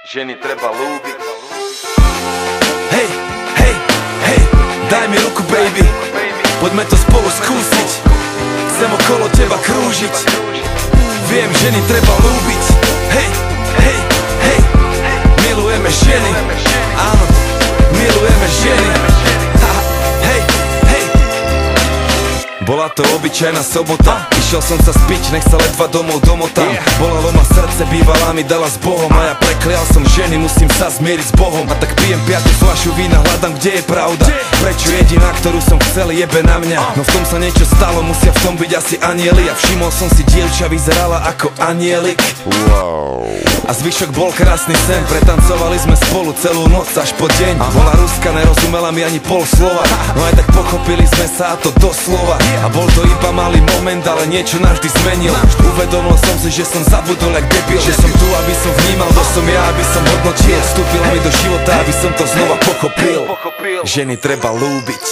Ženy treba ľúbiť. Hej, hej, hej, daj mi ruku baby, poďme to spolu skúsiť. Chcem okolo teba krúžiť. Viem, ženy treba ľúbiť. Hej, hej, hej, milujeme ženy. Áno, milujeme ženy. Hej, hej. Bola to obyčajná sobota, išiel som sa spiť, nech sa ledva domov domotám. Bolelo ma srdce, bývala mi dala s Bohom a ja preklial som ženy, musím sa zmieriť s Bohom. A tak pijem 5. fľašu vína, hľadám, kde je pravda. Prečo jediná, ktorú som chcel, jebe na mňa? No v tom sa niečo stalo, musia v tom byť asi anieli. A všimol som si, dievča vyzerala ako anielik. A zvyšok bol krásny sen, pretancovali sme spolu celú noc až po deň. Bola Ruska, nerozumela mi ani pol slova, no aj tak pochopili sme sa, a to doslova. A bol to iba malý moment, ale niečo navždy zmenil. Uvedomil som si, že som zabudol jak debil, že som tu, aby som vnímal, kto som ja, aby som hodnotil. Vstúpila mi do života, aby som to znova pochopil. Ženy treba ľúbiť.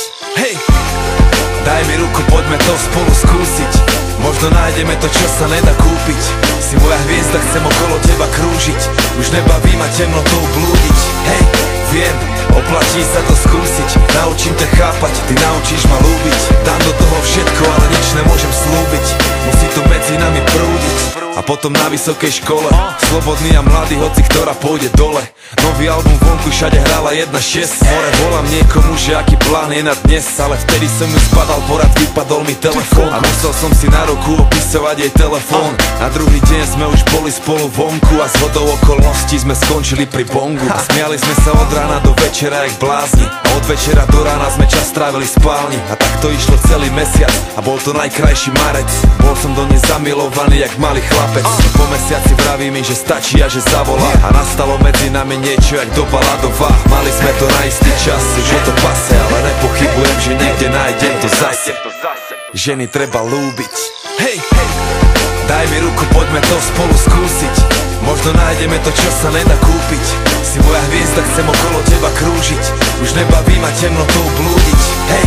Hej, daj mi ruku, poďme to spolu skúsiť. Možno nájdeme to, čo sa nedá kúpiť. Si moja hviezda, chcem okolo teba krúžiť. Už nebaví ma temnotou blúdiť. Hej, viem, oplatí sa to skúsiť. Naučím ťa chápať, ty naučíš ma ľúbiť. Dám do toho všetko, ale nič nemôžem slúbiť. Musí to medzi nami prúdiť. A potom na vysokej škole, slobodný a mladý, hoci ktorá pôjde dole. Nový album vonku, všade hrala 1.6. More volám niekomu, že aký plán je na dnes. Ale vtedy som ju spadal, porad vypadol mi telefón. A musel som si na ruku opisovať jej telefón. Na druhý deň sme už boli spolu vonku a zhodou okolností sme skončili pri bongu. A smiali sme sa od rána do večera jak blázni. A od večera do rána sme čas trávili v spálni. A tak to išlo celý mesiac a bol to najkrajší marec. Bol som do nej zamilovaný jak malý chlapec. Po mesiaci vraví mi, že stačí a že zavolá. A nastalo medzi nami niečo jak doba ľadová. Mali sme to na istý čas, už je to pase, ale nepochybujem, že niekde nájdem to zase. Ženy treba ľúbiť. Hej, hej, daj mi ruku, poďme to spolu skúsiť. Možno nájdeme to, čo sa nedá kúpiť. Si moja hviezda, chcem okolo teba krúžiť. Už nebaví ma temnotou blúdiť. Hej,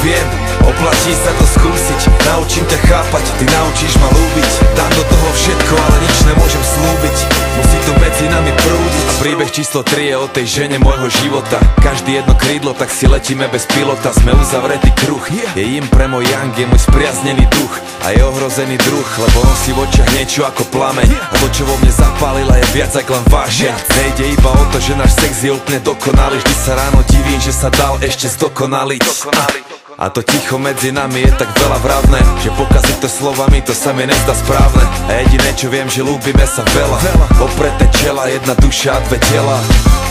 viem, oplatí sa to skúsiť. Naučím ťa chápať, ty naučíš ma ľúbiť. Dám do toho všetko, ale nič nemôžem slúbiť. Musí to medzi nami prúdiť. A príbeh číslo 3 je o tej žene môjho života. Každý jedno krídlo, tak si letíme bez pilota. Sme uzavretý kruh, je im pre môj Yang, je môj spriaznený duch. A je ohrozený druh, lebo nosí v očiach niečo ako plameň. A to, čo vo mne zapálila, je viac ako len vášeň. Nejde iba o to, že náš sex je úplne dokonalý. Vždy sa ráno divím, že sa dal ešte zdokonaliť. A to ticho medzi nami je tak veľa vravné, že pokaziť to slovami, to sa mi nezdá správne. A jediné, čo viem, že ľúbime sa veľa. Opreté čela, jedna duša a dve tela.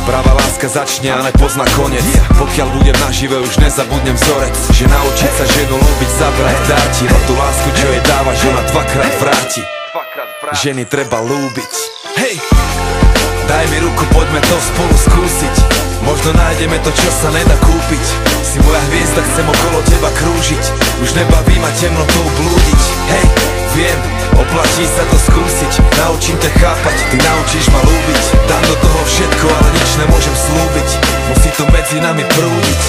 Pravá láska začne a nepozná koniec. Pokiaľ budem nažive, už nezabudnem vzorec. Že naučiť sa ženu ľúbiť, zabrať dáti. No tú lásku, čo jej dávaš, ona dvakrát vráti. Ženy treba ľúbiť. Hej, daj mi ruku, poďme to spolu skúsiť. Možno nájdeme to, čo sa nedá kúpiť. Si moja hviezda, chcem okolo teba krúžiť. Už nebaví ma temnotou blúdiť. Hej, viem, oplatí sa to skúsiť. Naučím ťa chápať, ty naučíš ma ľúbiť. Dám do toho všetko, ale nič nemôžem slúbiť. Musí to medzi nami prúdiť.